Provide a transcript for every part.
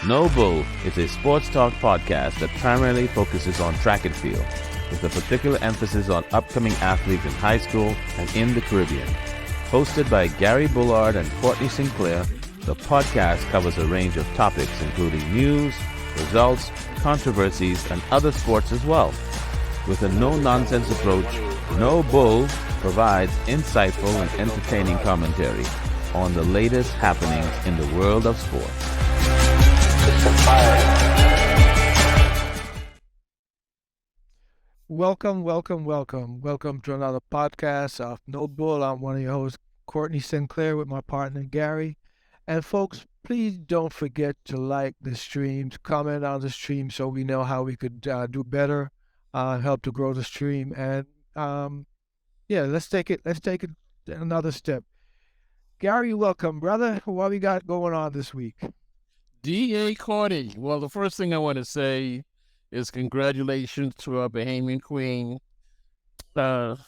No Bull is a sports talk podcast that primarily focuses on track and field, with a particular emphasis on upcoming athletes in high school and in the Caribbean. Hosted by Gary Bullard and Courtney Sinclair, the podcast covers a range of topics including news, results, controversies, and other sports as well. With a no-nonsense approach, No Bull provides insightful and entertaining commentary on the latest happenings in the world of sports. Welcome to another podcast of No Bull. I'm one of your hosts, Courtney Sinclair, with my partner, Gary. And folks, please don't forget to like the streams, comment on the stream so we know how we could do better, help to grow the stream. And let's take it another step. Gary, welcome, brother. What we got going on this week? D.A. Carney. Well, the first thing I want to say is congratulations to our Bahamian queen, Shawnee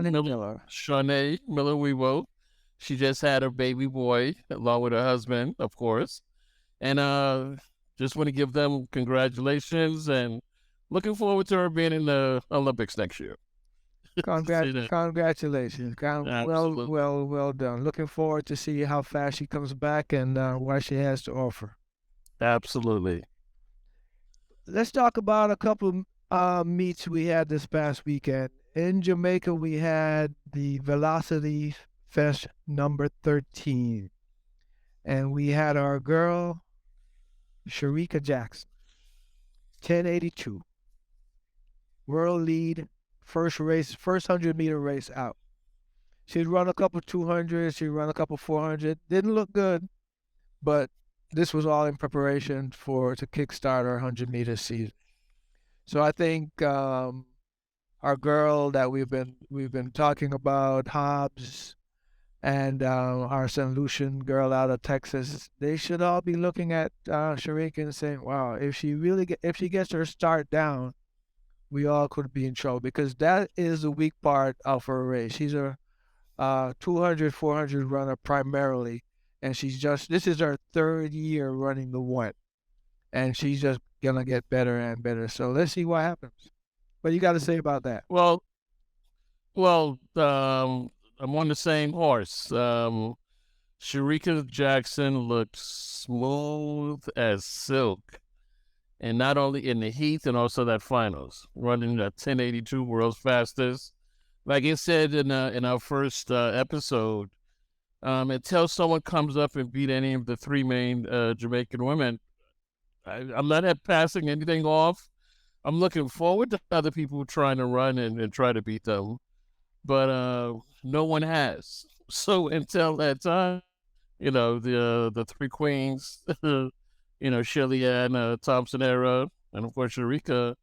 Miller. Shanae Miller-Weevo. She just had her baby boy, along with her husband, of course. And just want to give them congratulations and looking forward to her being in the Olympics next year. Congratulations. Well done. Looking forward to see how fast she comes back and what she has to offer. Absolutely. Let's talk about a couple meets we had this past weekend. In Jamaica, we had the Velocity Fest number 13. And we had our girl, Shericka Jackson, 1082. World lead. First 100-meter race out. She'd run a couple 200s, she'd run a couple 400. Didn't look good, but this was all in preparation to kickstart our 100-meter season. So I think our girl that we've been talking about, Hobbs, and our St. Lucian girl out of Texas, they should all be looking at Shericka and saying, "Wow, if she gets her start down, we all could be in trouble," because that is the weak part of her race. She's a 200, 400 runner primarily, and this is her third year running the 1, and she's just gonna get better and better. So let's see what happens. What do you got to say about that? Well, I'm on the same horse. Shericka Jackson looks smooth as silk. And not only in the heat and also that finals, running that 1082 world's fastest. Like I said in our first episode, until someone comes up and beat any of the three main Jamaican women, I'm not passing anything off. I'm looking forward to other people trying to run and try to beat them, but no one has. So until that time, the three queens. Shelly Ann Thompson era, and of course Shericka,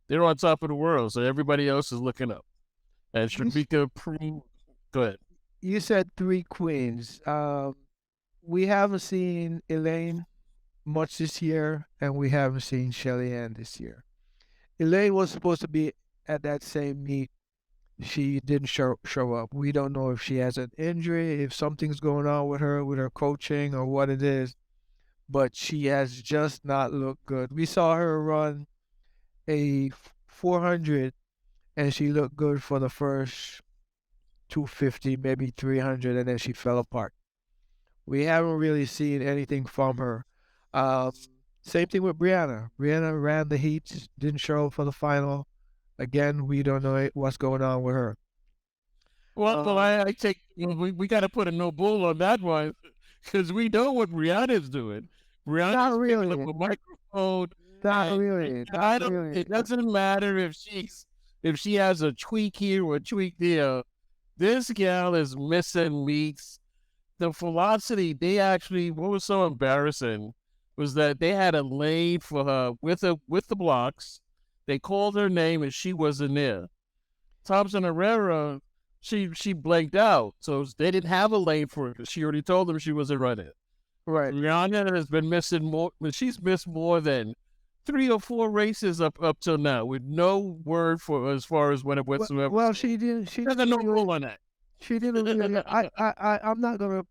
they're on top of the world, so everybody else is looking up. And Shericka proved. Go ahead. You said three queens. We haven't seen Elaine much this year, and we haven't seen Shelly Ann this year. Elaine was supposed to be at that same meet. She didn't show up. We don't know if she has an injury, if something's going on with her coaching, or what it is. But she has just not looked good. We saw her run a 400, and she looked good for the first 250, maybe 300, and then she fell apart. We haven't really seen anything from her. Same thing with Brianna. Brianna ran the heats, didn't show up for the final. Again, we don't know what's going on with her. Well, I take we got to put a no bull on that one because we know what Brianna's doing. Brianna's Not really. picking up a microphone. Not really. It doesn't matter if she has a tweak here or a tweak there. This gal is missing meets. The velocity, what was so embarrassing was that they had a lane for her with the blocks. They called her name and she wasn't there. Thompson Herrera, she blanked out, so they didn't have a lane for her because she already told them she wasn't running. Right. Rihanna has been missing more. She's missed more than 3 or 4 races up till now with no word for as far as when it whatsoever. Well, she didn't. She doesn't know rule on that. She didn't really. I'm not gonna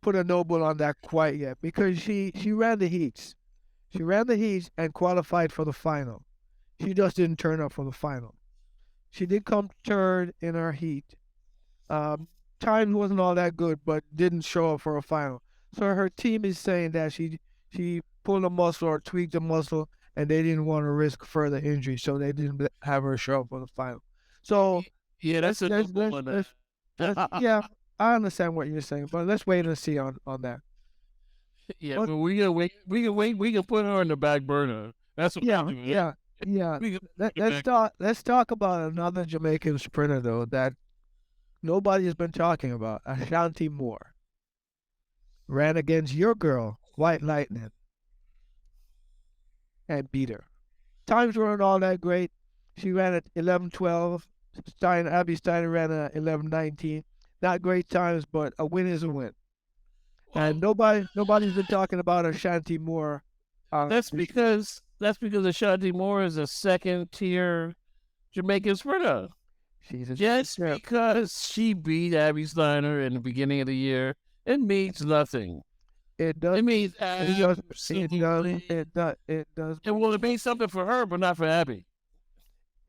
put a noble on that quite yet because she ran the heats. She ran the heats and qualified for the final. She just didn't turn up for the final. She did come third in her heat. Um, Time wasn't all that good, but didn't show up for a final. So her team is saying that she pulled a muscle or tweaked a muscle, and they didn't want to risk further injury, so they didn't have her show up for the final. So Yeah, that's a let's, noble one. yeah, I understand what you're saying, but let's wait and see on that. Yeah, But but we can wait. We can wait. We can put her on the back burner. That's what yeah, we do. yeah. We can Let's talk about another Jamaican sprinter though that nobody has been talking about. Ashanti Moore ran against your girl, White Lightning, and beat her. Times weren't all that great. She ran at 11:12. Abby Steiner ran at 11:19. Not great times, but a win is a win. And nobody's been talking about Ashanti Moore. That's because Ashanti Moore is a second tier Jamaican sprinter. She's a Just yeah, because she beat Abby Steiner in the beginning of the year, it means nothing. it does It means it does absolutely. it does It means something for her, but not for Abby.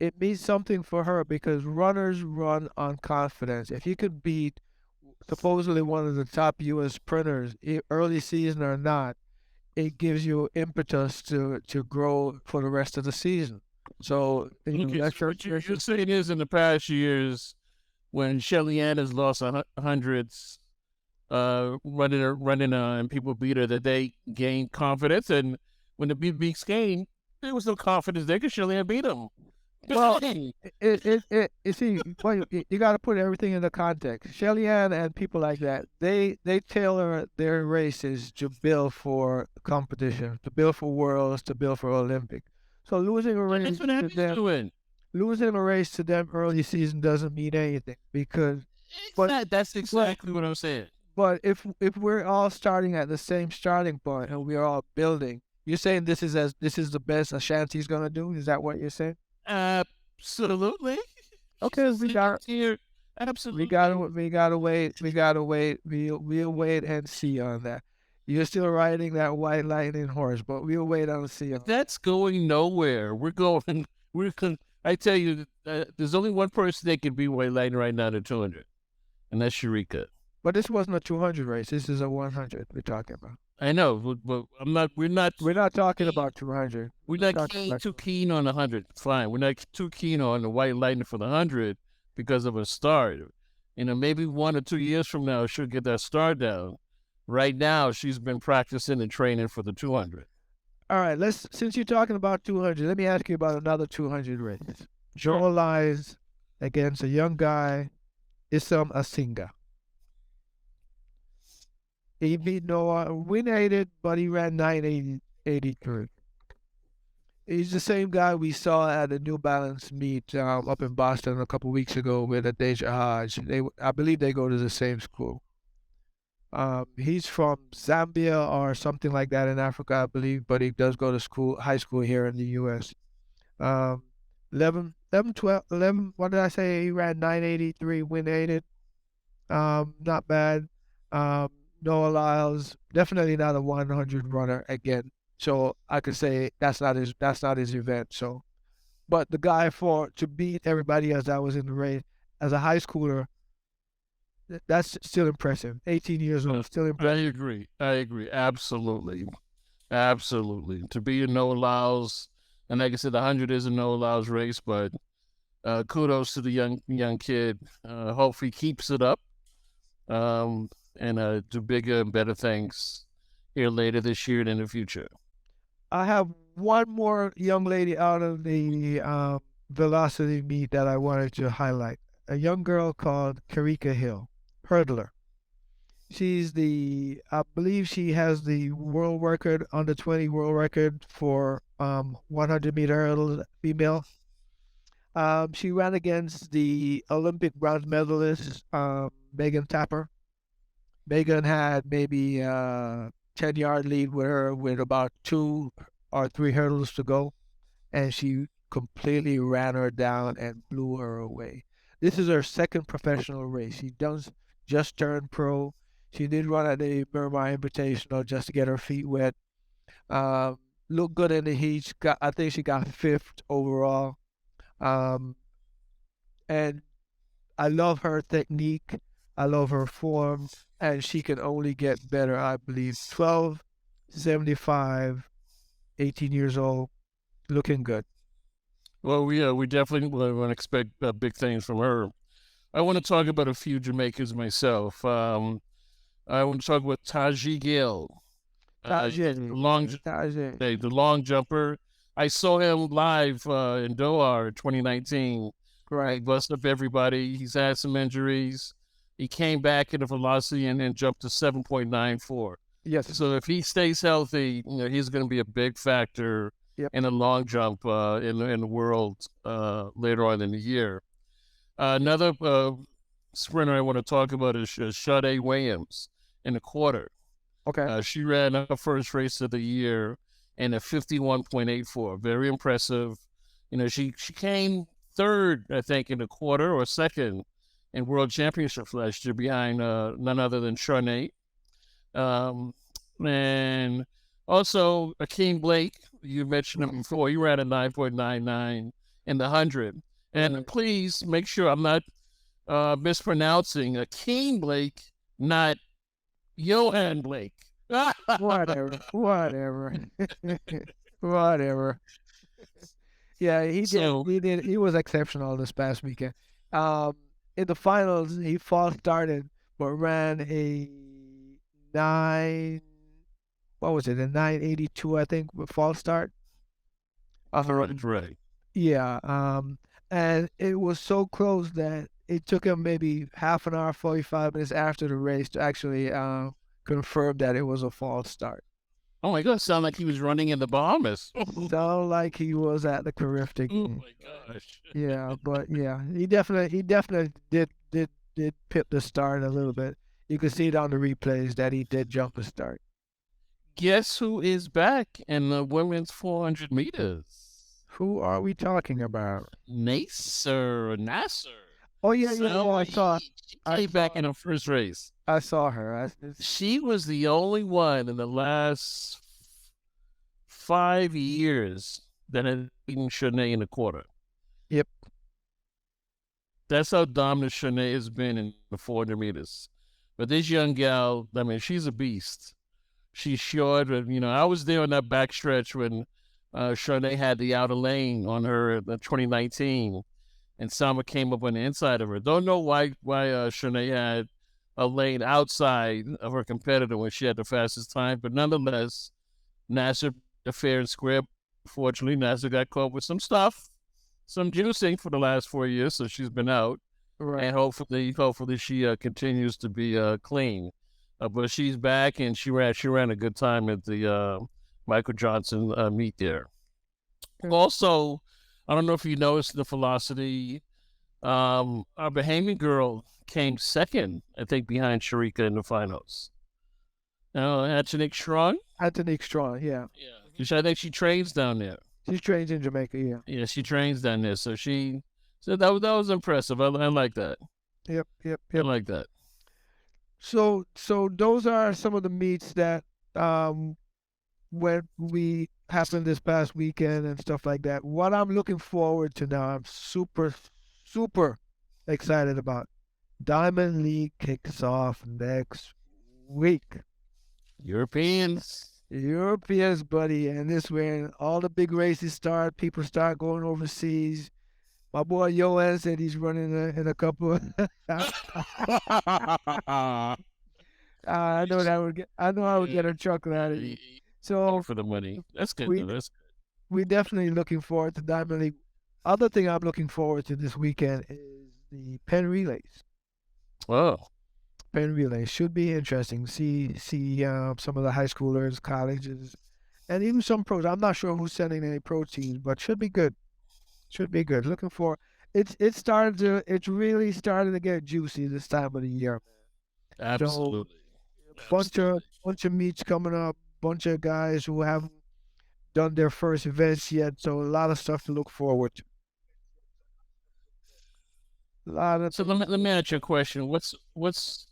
it means something for her because runners run on confidence. If you could beat supposedly one of the top U.S. sprinters, early season or not, it gives you impetus to grow for the rest of the season. So Okay, that's so what you're saying is in the past years, when Shelly Ann has lost hundreds, running, and people beat her, that they gained confidence, and when the big beats came, there was no confidence there because Shelly Ann beat them. well, you see, well, you got to put everything into context. Shelly Ann and people like that, they tailor their races to build for competition, to build for worlds, to build for Olympic. So That's what Abby's doing. losing a race to them early season doesn't mean anything because, but That's exactly what I'm saying. but if we're all starting at the same starting point and we're all building, you're saying this is the best Ashanti's gonna do? Is that what you're saying? Absolutely. Okay, we got Here. Absolutely. we gotta wait. We'll wait and see on that. You're still riding that White Lightning horse, but we'll wait and see. That's going nowhere. We're going. I tell you, there's only one person that can be White Lightning right now to 200, and that's Shericka. But this wasn't a 200 race. This is a 100 we're talking about. I know, but I'm not. We're not. We're not talking about 200. We're not too keen on the 100. Fine. We're not too keen on the White Lightning for the 100 because of a start. Maybe 1 or 2 years from now she'll get that start down. Right now, she's been practicing and training for the 200. All right, since you're talking about 200, let me ask you about another 200 race. Joel Lyons against a young guy, Issam Asinga. He beat Noah, win-aided, but he ran 9:83. He's the same guy we saw at the New Balance meet up in Boston a couple weeks ago with Adeja Hodge. I believe they go to the same school. He's from Zambia or something like that in Africa, I believe, but he does go to high school here in the U.S. 11, 12, 11, what did I say? He ran 9:83, win-aided. Not bad. Noah Lyles, definitely not a 100 runner again. So I could say that's not his event. So, but the guy to beat everybody else that was in the race as a high schooler, that's still impressive. 18 years old, still impressive. I agree. Absolutely. To be a Noah Lyles, and like I said, the 100 is a Noah Lyles race, but kudos to the young kid. Hopefully keeps it up. And do bigger and better things here later this year and in the future. I have one more young lady out of the velocity meet that I wanted to highlight. A young girl called Kerrica Hill, hurdler. I believe she has the world record, under 20 world record for 100-meter hurdles, female. She ran against the Olympic bronze medalist, Megan Tapper. Megan had maybe a 10-yard lead with her with about 2 or 3 hurdles to go, and she completely ran her down and blew her away. This is her second professional race. She just turned pro. She did run at the Miramar Invitational just to get her feet wet. Looked good in the heat. I think she got fifth overall. Um, and I love her technique. I love her form, and she can only get better. I believe 12.75, 18 years old, looking good. Well, we definitely want to expect big things from her. I want to talk about a few Jamaicans myself. I want to talk about Taji Gill, Tajin, Tajin. the long jumper. I saw him live in Doha in 2019. Right. He busted up everybody. He's had some injuries. He came back in the velocity and then jumped to 7.94. Yes. So if he stays healthy, he's going to be a big factor in a long jump in the world later on in the year. Another sprinter I want to talk about is Sade Williams in the quarter. Okay. She ran her first race of the year in a 51.84. Very impressive. She came third, I think, in the quarter or second in World Championships last year behind none other than Shawnee. And also Akeem Blake, you mentioned him before. He ran a 9.99 in the 100. And please make sure I'm not mispronouncing Akeem Blake, not Johan Blake. Whatever. Whatever. Yeah, he did. So- He did. He was exceptional this past weekend. In the finals, he false started, but ran a 9. What was it? A 9.82, I think, with false start. Right. Yeah. And it was so close that it took him maybe half an hour, 45 minutes after the race to actually confirm that it was a false start. Oh my God! Sound like he was running in the Bahamas. Sound like he was at the Caribbean. Oh my gosh! Yeah, but yeah, he definitely did pip the start a little bit. You could see it on the replays that he did jump the start. Guess who is back in the women's 400 meters? Who are we talking about? Nasser. Oh yeah, oh, I saw. She came back in her first race. I saw her. She was the only one in the last 5 years that had beaten Shanae in the quarter. Yep. That's how dominant Shanae has been in the 400 meters. But this young gal, I mean, she's a beast. She's short. I was there on that backstretch when Shanae had the outer lane on her in 2019, and Sama came up on the inside of her. Don't know why Shanae had a lane outside of her competitor when she had the fastest time, but nonetheless, Nasser fair and square. Fortunately, Nasser got caught with some stuff, some juicing for the last 4 years, so she's been out, Right. and hopefully she continues to be clean. But she's back, and she ran a good time at the Michael Johnson meet there. Also, I don't know if you noticed the velocity. Our Bahamian girl came second, I think, behind Shericka in the finals. Antonique Strong. Antonique Strong, yeah. Yeah. I think she trains down there. She trains in Jamaica, yeah. Yeah, she trains down there. So that was impressive. I like that. Yep. I like that. So those are some of the meets that when we happened this past weekend and stuff like that. What I'm looking forward to now, I'm super excited about. Diamond League kicks off next week. Europeans, buddy, and this when all the big races start, people start going overseas. My boy Johan said he's running in a couple. I know I would get a chuckle out of it. So for the money, that's good. We're definitely looking forward to Diamond League. Other thing I'm looking forward to this weekend is the Penn Relays. Oh, Penn Relays should be interesting. See some of the high schoolers, colleges, and even some pros. I'm not sure who's sending any pro teams, but should be good. Should be good. Looking for it's really starting to get juicy this time of the year. Absolutely. So, bunch of meets coming up. Bunch of guys who haven't done their first events yet. So a lot of stuff to look forward to. So let me ask you a question. What's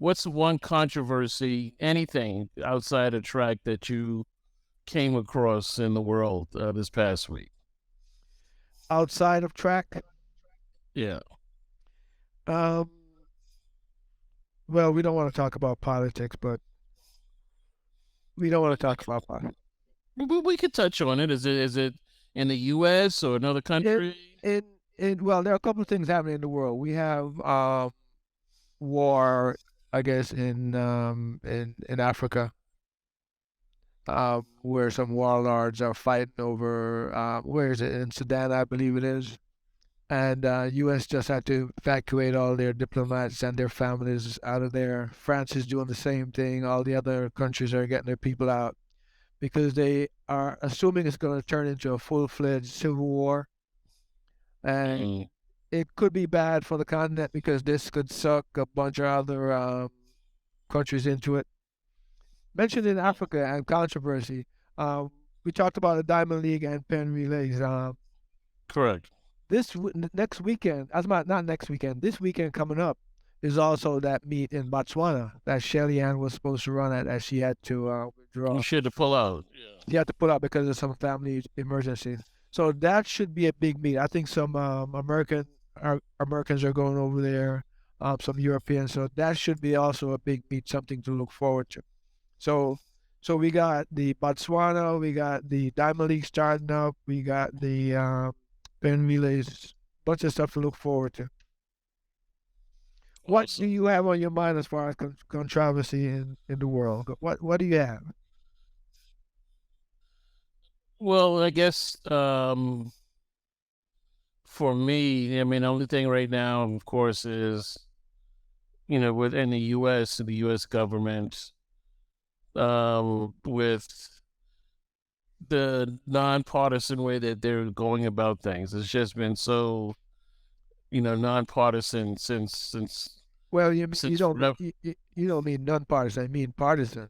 what's one controversy, anything outside of track that you came across in the world this past week? Outside of track, Yeah. um, well, we don't want to talk about politics, but we don't want to talk about politics. We could touch on it. Is it in the U.S. or another country? Well, there are a couple of things happening in the world. We have war, I guess, in Africa, where some warlords are fighting over where is it, in Sudan, I believe it is. And U.S. just had to evacuate all their diplomats and their families out of there. France is doing the same thing. All the other countries are getting their people out because they are assuming it's going to turn into a full-fledged civil war. And Mm. it could be bad for the continent because this could suck a bunch of other countries into it. Mentioned in Africa and controversy, we talked about the Diamond League and Penn Relays. Correct. Next weekend, not next weekend, this weekend coming up is also that meet in Botswana that Shelly Ann was supposed to run at, as she had to withdraw. You should have pulled out. Yeah. She had to pull out because of some family emergency. So that should be a big meet. I think some Americans are going over there, some Europeans. So that should be also a big meet, something to look forward to. So we got the Botswana, we got the Diamond League starting up, we got the Penn Relays, bunch of stuff to look forward to. What do you have on your mind as far as controversy in the world? What do you have? Well, I guess for me, I mean, the only thing right now, of course, is within the U.S. government, with the nonpartisan way that they're going about things. It's just been so, nonpartisan since Well, you forever. don't mean nonpartisan. I mean partisan,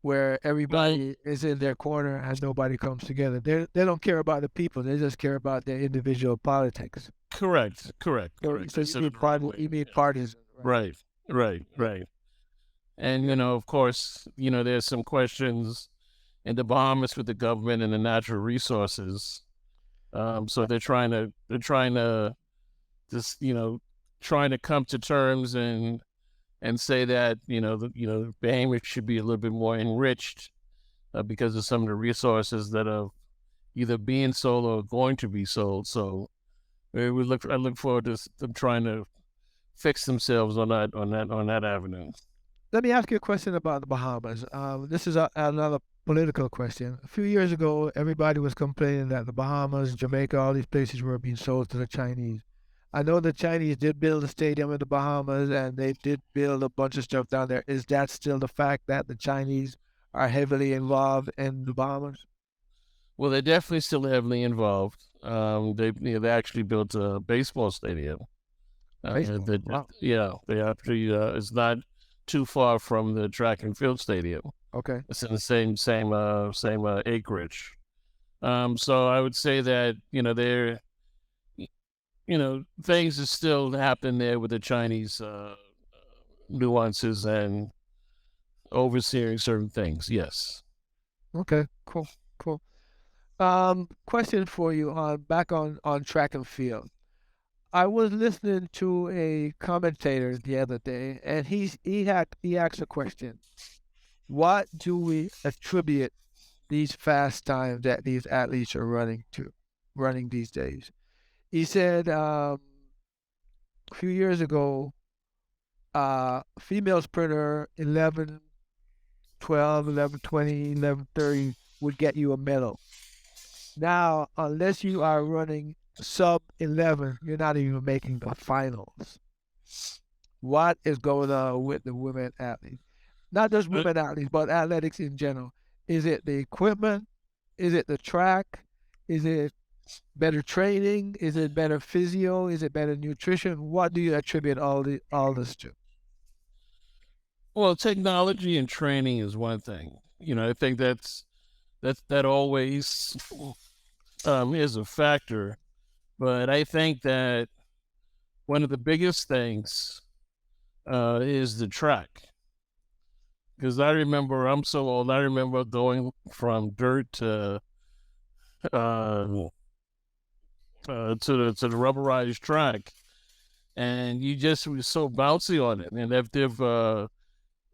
where everybody is in their corner and nobody comes together. They don't care about the people. They just care about their individual politics. Correct. So you mean partisan, Right. And of course, there's some questions in the Bahamas with the government and the natural resources. So they're trying to just trying to come to terms and say that the Bahamas should be a little bit more enriched because of some of the resources that are either being sold or going to be sold. So I look forward to them trying to fix themselves on that avenue. Let me ask you a question about the Bahamas. This is another political question. A few years ago, everybody was complaining that the Bahamas, Jamaica, all these places were being sold to the Chinese. I know the Chinese did build a stadium in the Bahamas and they did build a bunch of stuff down there. Is that still the fact that the Chinese are heavily involved in the Bahamas? Well, they're definitely still heavily involved. They actually built a baseball stadium. Wow. Yeah, they actually it's not too far from the track and field stadium. Okay. It's in the same acreage. So I would say that they're things are still happening there with the Chinese nuances and overseeing certain things. Yes. Okay. Cool. Question for you back on track and field. I was listening to a commentator the other day, and he asked a question: what do we attribute these fast times that these athletes are running these days? He said a few years ago, female sprinter 11:12, 11:20, 11:30 would get you a medal. Now, unless you are running sub 11, you're not even making the finals. What is going on with the women athletes? Not just women athletes, but athletics in general. Is it the equipment? Is it the track? Is it better training? Is it better physio? Is it better nutrition? What do you attribute all this to? Well, technology and training is one thing. I think that always is a factor. But I think that one of the biggest things is the track. because I remember, I'm so old, I remember going from dirt uh, to the rubberized track, and you just were so bouncy on it. And they've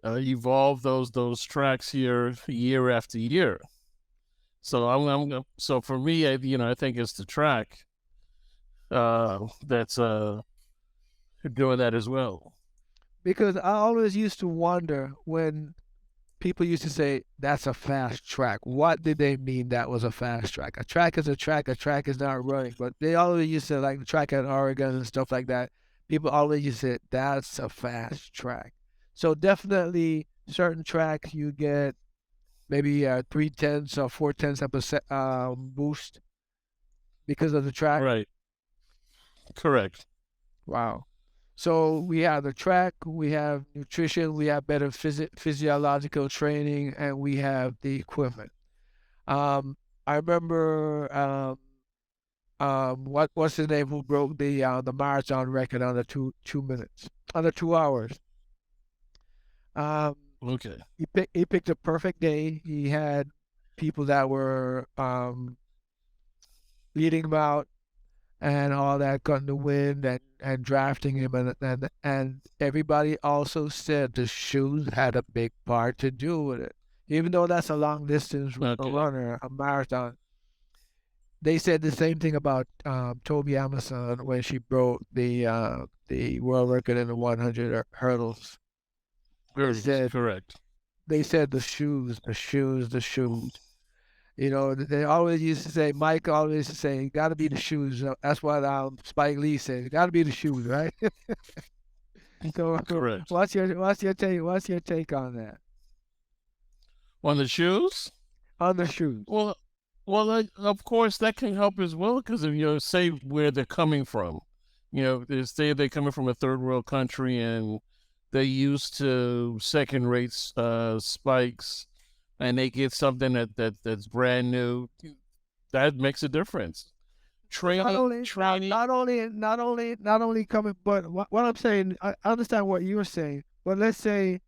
evolved those tracks here year after year. So so for me, I think it's the track that's doing that as well. Because I always used to wonder when people used to say that's a fast track. What did they mean that was a fast track? A track is a track. A track is not running. But they always used to, like the track at Oregon and stuff like that. People always used to say that's a fast track. So definitely certain tracks you get maybe 3/10 or 4/10 of a boost because of the track. Right. Correct. Wow. So we have the track, we have nutrition, we have better physiological training, and we have the equipment. I remember what's his name who broke the marathon record under 2 minutes, under 2 hours. Okay. He picked a perfect day. He had people that were leading him out and all that got in the wind and drafting him and everybody also said the shoes had a big part to do with it. Even though that's a long distance runner, a marathon. They said the same thing about Toby Amazon when she broke the world record in the 100 hurdles. Correct. They said the shoes. You know, they always used to say, Mike always used to say, it got to be the shoes. That's what Spike Lee said. It got to be the shoes, right? So, Correct. what's your take? What's your take on that? On the shoes? On the shoes. Well, of course that can help as well because if you say where they're coming from, they say they're coming from a third world country and they're used to second-rate spikes, and they get something that's brand new. That makes a difference. Not only coming, but what I'm saying, I understand what you're saying. But let's say,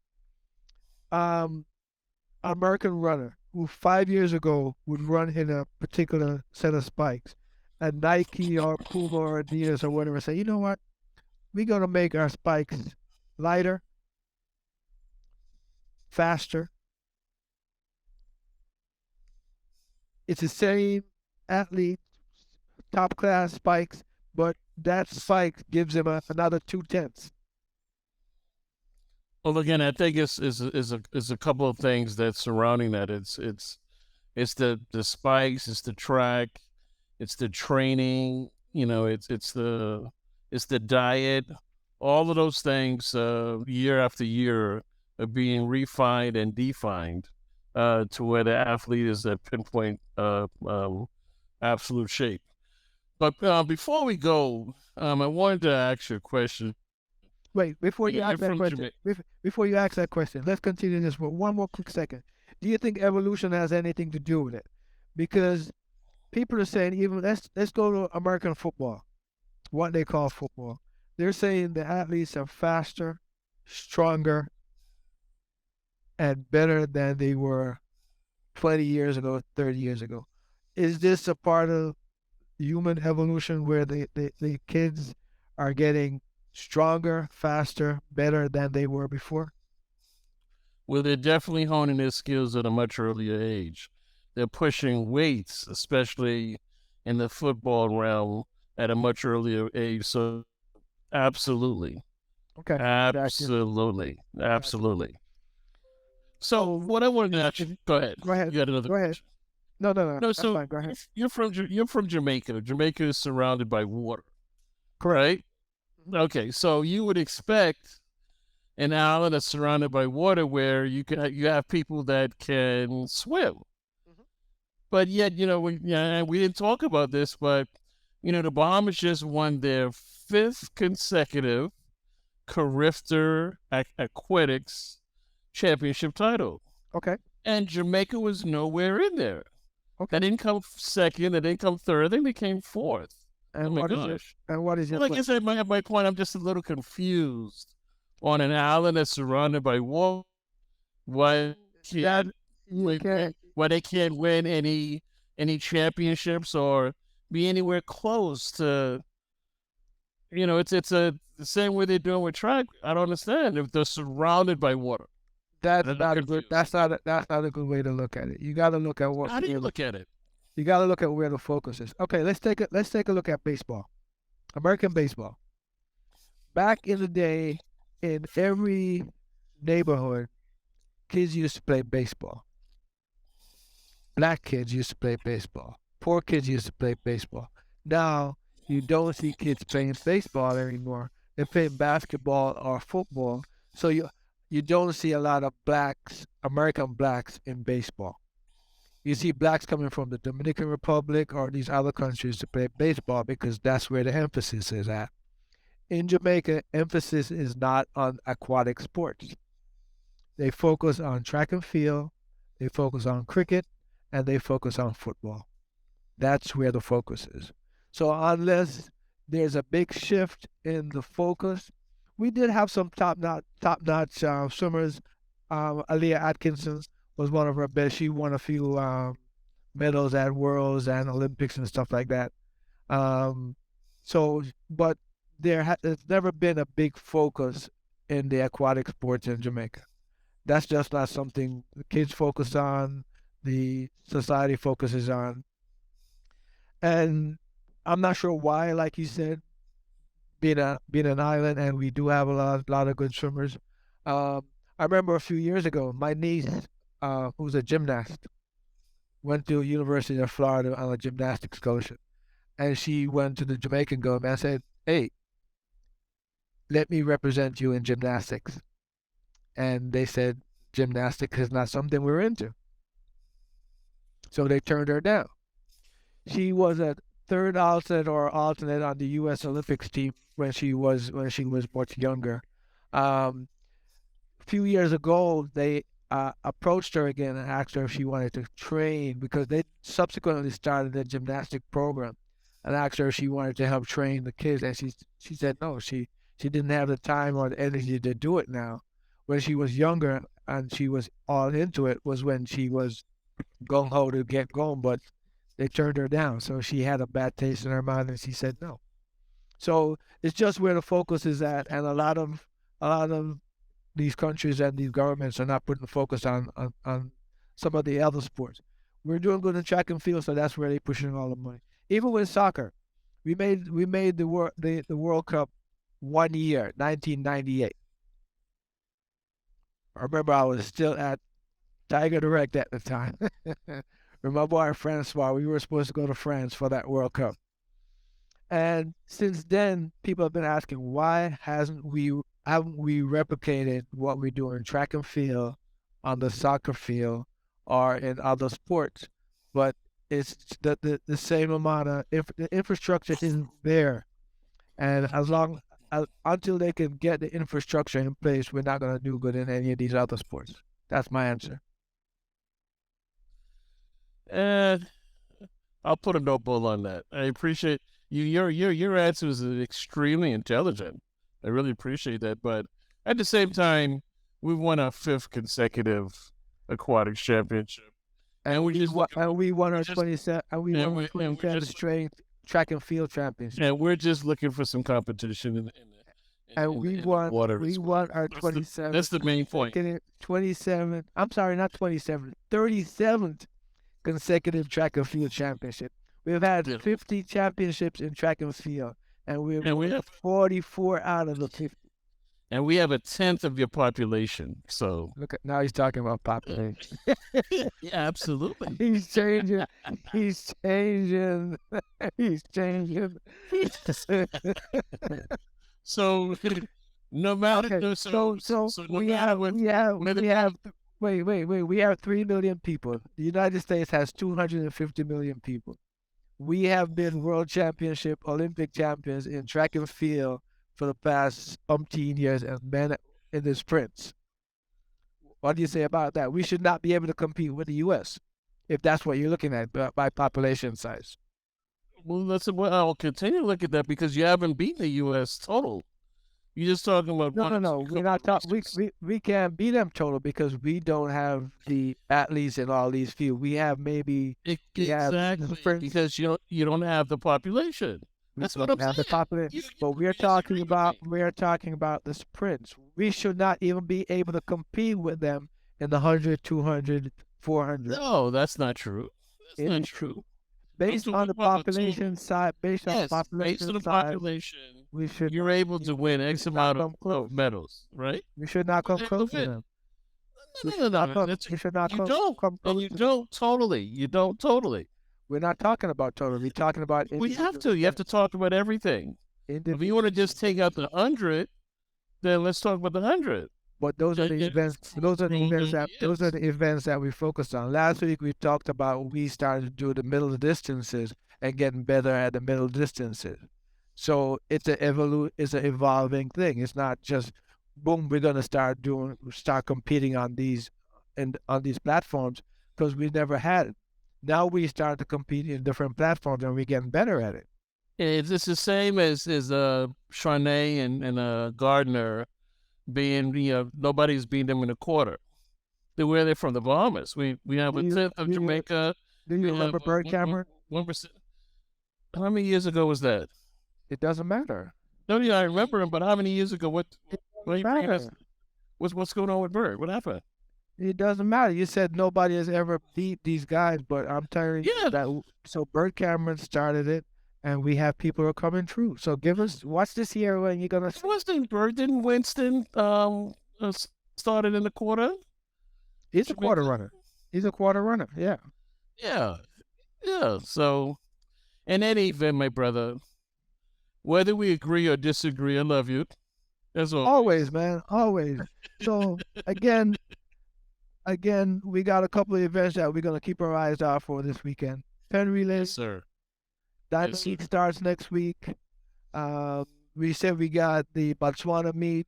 American runner who 5 years ago would run in a particular set of spikes, and Nike or Puma or Adidas or whatever say, you know what, we're gonna make our spikes lighter, faster. It's the same athlete, top class spikes, but that spike gives him another 2/10. Well, again, I think it's a couple of things that's surrounding that. It's the spikes, it's the track, it's the training. It's the diet. All of those things, year after year, are being refined and defined to where the athlete is at pinpoint absolute shape. But before we go, I wanted to ask you a question. Wait, before you ask that question, Jamaica. before you ask that question, let's continue this for one more quick second. Do you think evolution has anything to do with it? Because people are saying, even let's go to American football, what they call football. They're saying the athletes are faster, stronger, and better than they were 20 years ago, 30 years ago. Is this a part of human evolution where the kids are getting stronger, faster, better than they were before? Well, they're definitely honing their skills at a much earlier age. They're pushing weights, especially in the football realm, at a much earlier age. So, absolutely. Okay. Absolutely. Absolutely. So, what I wanted to ask you, go ahead. Go ahead. You got another question? No. No, so fine. Go ahead. You're from Jamaica. Jamaica is surrounded by water. Correct. Okay, so you would expect an island that's surrounded by water where you have people that can swim. Mm-hmm. But yet, we didn't talk about this, but the Bahamas just won their 5th consecutive Carifter Aquatics championship title. Okay. And Jamaica was nowhere in there. Okay. They didn't come second. They didn't come third. I think they came 4th. And oh my gosh. What is your like I said, my point, I'm just a little confused on an island that's surrounded by water Why That can't you can't. why they can't win any championships or be anywhere close to, it's the same way they're doing with track. I don't understand if they're surrounded by water. That's I'm not a good. confused. That's not a good way to look at it. You got to look at what. How do you look at it? You got to look at where the focus is. Okay, let's take a look at baseball. American baseball. Back in the day, in every neighborhood, kids used to play baseball. Black kids used to play baseball. Poor kids used to play baseball. Now you don't see kids playing baseball anymore. They're playing basketball or football. So you don't see a lot of blacks, American blacks, in baseball. You see blacks coming from the Dominican Republic or these other countries to play baseball because that's where the emphasis is at. In Jamaica, emphasis is not on aquatic sports. They focus on track and field, they focus on cricket, and they focus on football. That's where the focus is. So unless there's a big shift in the focus, we did have some top notch swimmers. Aaliyah Atkinson was one of our best. She won a few medals at Worlds and Olympics and stuff like that. Um, but there's never been a big focus in the aquatic sports in Jamaica. That's just not something the kids focus on, the society focuses on. And I'm not sure why, like you said, being an island, and we do have a lot of good swimmers. Um, I remember a few years ago, my niece, who's a gymnast, went to University of Florida on a gymnastics scholarship, and she went to the Jamaican government and said, "Hey, let me represent you in gymnastics." And they said, "Gymnastics is not something we're into," so they turned her down. She was a third alternate on the U.S. Olympics team when she was much younger. Um, a few years ago, they approached her again and asked her if she wanted to train because they subsequently started a gymnastic program and asked her if she wanted to help train the kids, and she said no. She didn't have the time or the energy to do it now. When she was younger and she was all into it was when she was gung ho to get going, but they turned her down. So she had a bad taste in her mouth, and she said no. So it's just where the focus is at, and a lot of these countries and these governments are not putting the focus on some of the other sports. We're doing good in track and field, so that's where they're pushing all the money. Even with soccer, we made the World Cup one year, 1998. I remember I was still at Tiger Direct at the time. With my boy Francois, we were supposed to go to France for that World Cup. And since then, people have been asking why haven't we replicated what we do in track and field on the soccer field or in other sports? But it's the same amount of the infrastructure isn't there, and until they can get the infrastructure in place, we're not going to do good in any of these other sports. That's my answer. And I'll put a no bull on that. I appreciate you. Your answer is extremely intelligent. I really appreciate that. But at the same time, we won our fifth consecutive aquatic championship, and we just And we won our just 27 and we and won our we and we 27 just straight track and field championship. and we're just looking for some competition And we in the won water we as well. won our That's the main point. 27, I'm sorry, not 27, 37th consecutive track and field championship. We've had Yeah. 50 championships in track and field, and we've And we won have 44 out of the 50. and we have a tenth of your population. So Look at now he's talking about population. yeah, absolutely. He's changing. He's changing. He's changing. So no matter Okay, so no we matter have what we have whether we have wait, we have 3 million people. The United States has 250 million people. We have been world championship, Olympic champions in track and field for the past umpteen years, and men in the sprints. What do you say about that? We should not be able to compete with the U.S. if that's what you're looking at by population size. well, I'll continue to look at that because you haven't beaten the U.S. total. You're just talking about No. We're not talking. We can't beat them total because we don't have the athletes in all these fields. We have maybe Exactly, because you don't have the population. That's what I'm have the saying. population. But we're talking about the sprints. We should not even be able to compete with them in the 100, 200, 400. No, that's not true. That's It not is true. based on the population side. Based on Yes, population based on the size, population, we should you're able to win X amount come close. of medals, right? We should not come Able to close to win. them. No. We should not You come don't, come and close. you don't totally. You don't totally. We're not talking about total. We're talking about We have to. You have to talk about everything. If you want to just take out the 100, then let's talk about the 100. But those are the events. Those are the events that. Yes. Those are the events that we focused on. Last week we talked about we started to do the middle distances and getting better at the middle distances. So it's It's an evolving thing. It's not just boom. We're gonna start competing on these on these platforms because we never had it. Now we start to compete in different platforms and we're getting better at it. It's the same as Charnay and Gardner being nobody's beating them in a quarter. Where they're from, the Bahamas. We have a tenth of Jamaica. Do you remember Bird Cameron? 1%. How many years ago was that? It doesn't matter. No, yeah, I remember him, but how many years ago? What's going on with Bird? What happened? It doesn't matter. You said nobody has ever beat these guys, but I'm telling you that. So Bird Cameron started it, and we have people who are coming through. So watch this year when you're gonna. Didn't Winston started in the quarter? He's a quarter runner. Yeah. Yeah. So, in any event, my brother, whether we agree or disagree, I love you. As always, man, always. So again, we got a couple of events that we're gonna keep our eyes out for this weekend. Penn Relay, yes, sir. That meet starts next week. We said we got the Botswana meet,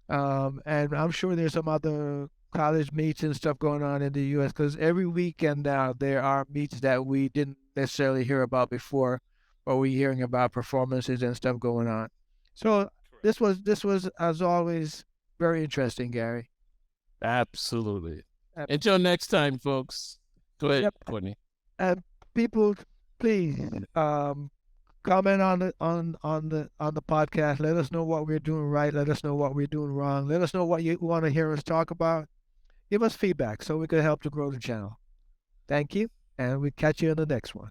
and I'm sure there's some other college meets and stuff going on in the U.S. because every weekend now there are meets that we didn't necessarily hear about before, or we hearing about performances and stuff going on. So this was as always very interesting, Gary. Absolutely. Until next time, folks. Go ahead, Courtney. And people, please comment on the podcast. Let us know what we're doing right. Let us know what we're doing wrong. Let us know what you want to hear us talk about. Give us feedback so we can help to grow the channel. Thank you, and we'll catch you in the next one.